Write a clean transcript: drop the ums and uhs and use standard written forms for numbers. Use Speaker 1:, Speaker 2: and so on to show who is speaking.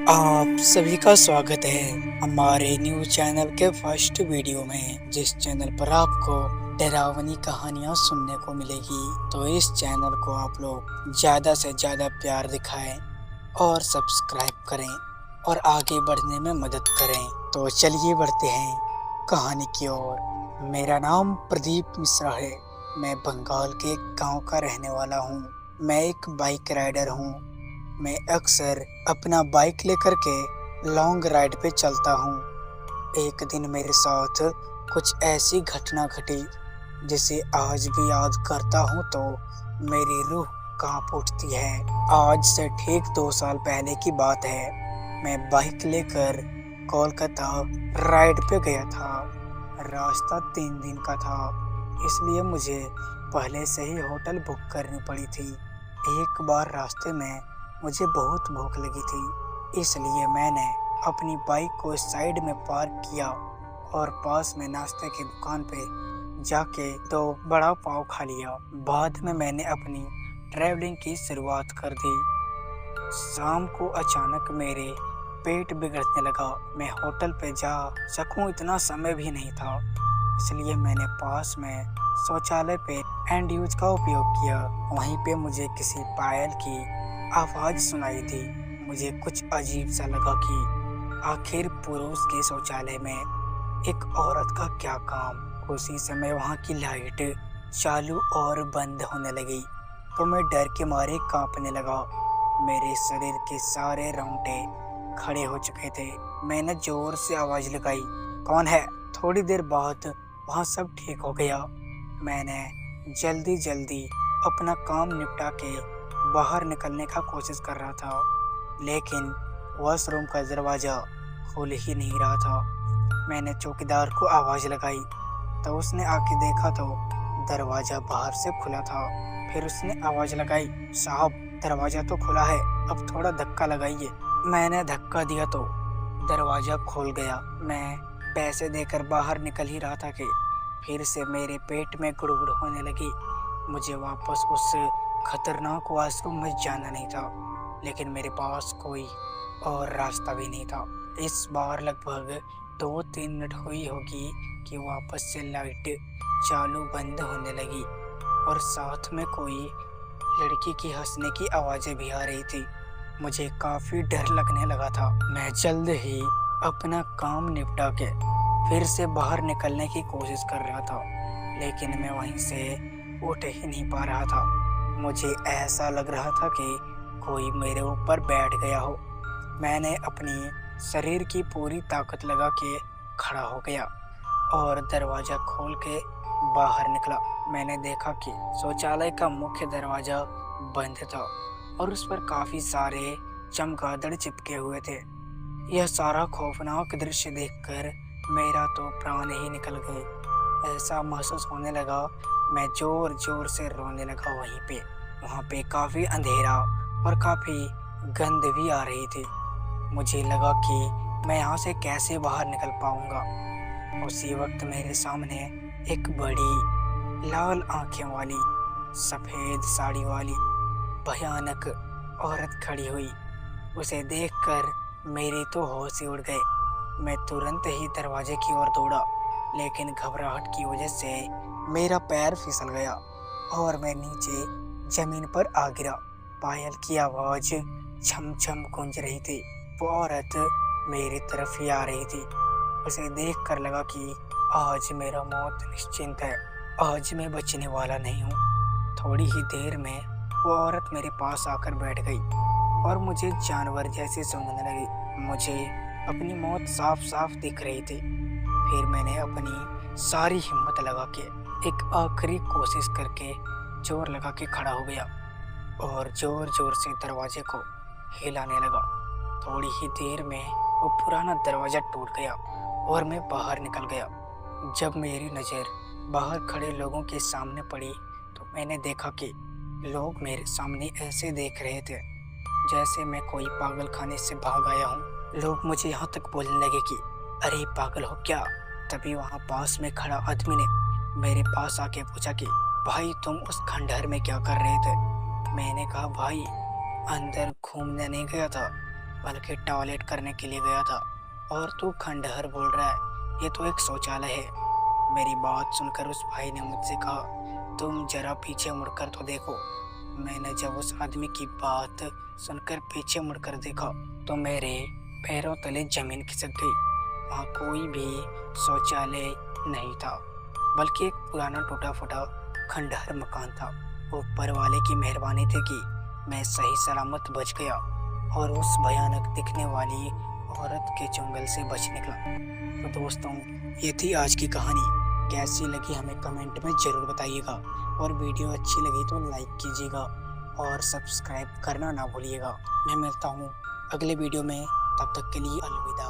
Speaker 1: आप सभी का स्वागत है हमारे न्यूज चैनल के फर्स्ट वीडियो में, जिस चैनल पर आपको डरावनी कहानियां सुनने को मिलेगी। तो इस चैनल को आप लोग ज़्यादा से ज़्यादा प्यार दिखाएं और सब्सक्राइब करें और आगे बढ़ने में मदद करें। तो चलिए बढ़ते हैं कहानी की ओर। मेरा नाम प्रदीप मिश्रा है। मैं बंगाल के एक गाँव का रहने वाला हूँ। मैं एक बाइक राइडर हूँ। मैं अक्सर अपना बाइक लेकर के लॉन्ग राइड पे चलता हूँ। एक दिन मेरे साथ कुछ ऐसी घटना घटी जिसे आज भी याद करता हूँ तो मेरी रूह कांप उठती है। आज से ठीक 2 साल पहले की बात है। मैं बाइक लेकर कोलकाता राइड पे गया था। रास्ता 3 दिन का था, इसलिए मुझे पहले से ही होटल बुक करनी पड़ी थी। एक बार रास्ते में मुझे बहुत भूख लगी थी, इसलिए मैंने अपनी बाइक को साइड में पार्क किया और पास में नाश्ते की दुकान पे जाके 2 बड़ा पाव खा लिया। बाद में मैंने अपनी ट्रैवलिंग की शुरुआत कर दी। शाम को अचानक मेरे पेट बिगड़ने लगा। मैं होटल पे जा सकूं इतना समय भी नहीं था, इसलिए मैंने पास में शौचालय पे हैंड यूज का उपयोग किया। वहीं पे मुझे किसी पायल की आवाज सुनाई दी। मुझे कुछ अजीब सा लगा कि आखिर पुरुष के शौचालय में एक औरत का क्या काम। उसी समय वहां की लाइट चालू और बंद होने लगी तो मैं डर के मारे कांपने लगा। मेरे शरीर के सारे रोंगटे खड़े हो चुके थे। मैंने जोर से आवाज लगाई, कौन है? थोड़ी देर बाद वहां सब ठीक हो गया। मैंने जल्दी जल्दी अपना काम निपटा के बाहर निकलने का कोशिश कर रहा था, लेकिन वॉशरूम का दरवाज़ा खुल ही नहीं रहा था। मैंने चौकीदार को आवाज़ लगाई तो उसने आके देखा तो दरवाज़ा बाहर से खुला था। फिर उसने आवाज़ लगाई, साहब दरवाज़ा तो खुला है, अब थोड़ा धक्का लगाइए। मैंने धक्का दिया तो दरवाज़ा खुल गया। मैं पैसे देकर बाहर निकल ही रहा था कि फिर से मेरे पेट में गुड़गुड़ होने लगी। मुझे वापस उस खतरनाक वॉशरूम में जाना नहीं था, लेकिन मेरे पास कोई और रास्ता भी नहीं था। इस बार लगभग 2-3 मिनट हुई होगी कि वापस से लाइट चालू बंद होने लगी और साथ में कोई लड़की की हंसने की आवाज़ें भी आ रही थी। मुझे काफ़ी डर लगने लगा था। मैं जल्द ही अपना काम निपटा के फिर से बाहर निकलने की कोशिश कर रहा था, लेकिन मैं वहीं से उठ ही नहीं पा रहा था। मुझे ऐसा लग रहा था कि कोई मेरे ऊपर बैठ गया हो। मैंने अपनी शरीर की पूरी ताकत लगा के खड़ा हो गया और दरवाज़ा खोल के बाहर निकला। मैंने देखा कि शौचालय का मुख्य दरवाज़ा बंद था और उस पर काफ़ी सारे चमगादड़ चिपके हुए थे। यह सारा खौफनाक दृश्य देखकर मेरा तो प्राण ही निकल गए। ऐसा महसूस होने लगा, मैं जोर जोर से रोने लगा। वहाँ पे काफ़ी अंधेरा और काफ़ी गंध भी आ रही थी। मुझे लगा कि मैं यहाँ से कैसे बाहर निकल पाऊँगा। उसी वक्त मेरे सामने एक बड़ी लाल आंखें वाली, सफ़ेद साड़ी वाली भयानक औरत खड़ी हुई। उसे देखकर मेरे तो होश ही उड़ गए। मैं तुरंत ही दरवाजे की ओर दौड़ा, लेकिन घबराहट की वजह से मेरा पैर फिसल गया और मैं नीचे जमीन पर आ गिरा। पायल की आवाज़ छम छम गूंज रही थी। वो औरत मेरी तरफ ही आ रही थी। उसे देखकर लगा कि आज मेरा मौत निश्चिंत है, आज मैं बचने वाला नहीं हूँ। थोड़ी ही देर में वो औरत मेरे पास आकर बैठ गई और मुझे जानवर जैसे सूंघने लगी। मुझे अपनी मौत साफ साफ दिख रही थी। फिर मैंने अपनी सारी हिम्मत लगा के एक आखिरी कोशिश करके जोर लगा के खड़ा हो गया और जोर जोर से दरवाजे को हिलाने लगा। थोड़ी ही देर में वो पुराना दरवाज़ा टूट गया और मैं बाहर निकल गया। जब मेरी नज़र बाहर खड़े लोगों के सामने पड़ी तो मैंने देखा कि लोग मेरे सामने ऐसे देख रहे थे जैसे मैं कोई पागल खाने से भाग आया हूँ। लोग मुझे यहाँ तक बोलने लगे कि अरे पागल हो क्या। तभी वहाँ पास में खड़ा आदमी ने मेरे पास आके पूछा कि भाई तुम उस खंडहर में क्या कर रहे थे। मैंने कहा भाई अंदर घूमने नहीं गया था, बल्कि टॉयलेट करने के लिए गया था। और तू खंडहर बोल रहा है, ये तो एक शौचालय है। मेरी बात सुनकर उस भाई ने मुझसे कहा, तुम जरा पीछे मुड़कर तो देखो। मैंने जब उस आदमी की बात सुनकर पीछे मुड़कर देखा तो मेरे पैरों तले जमीन खिसक गई। वहाँ कोई भी शौचालय नहीं था, बल्कि एक पुराना टूटा फूटा खंडहर मकान था। ऊपर वाले की मेहरबानी थी कि मैं सही सलामत बच गया और उस भयानक दिखने वाली औरत के चुंगल से बच निकला। तो दोस्तों, ये थी आज की कहानी। कैसी लगी हमें कमेंट में ज़रूर बताइएगा, और वीडियो अच्छी लगी तो लाइक कीजिएगा और सब्सक्राइब करना ना भूलिएगा। मैं मिलता हूँ अगले वीडियो में, तब तक के लिए अलविदा।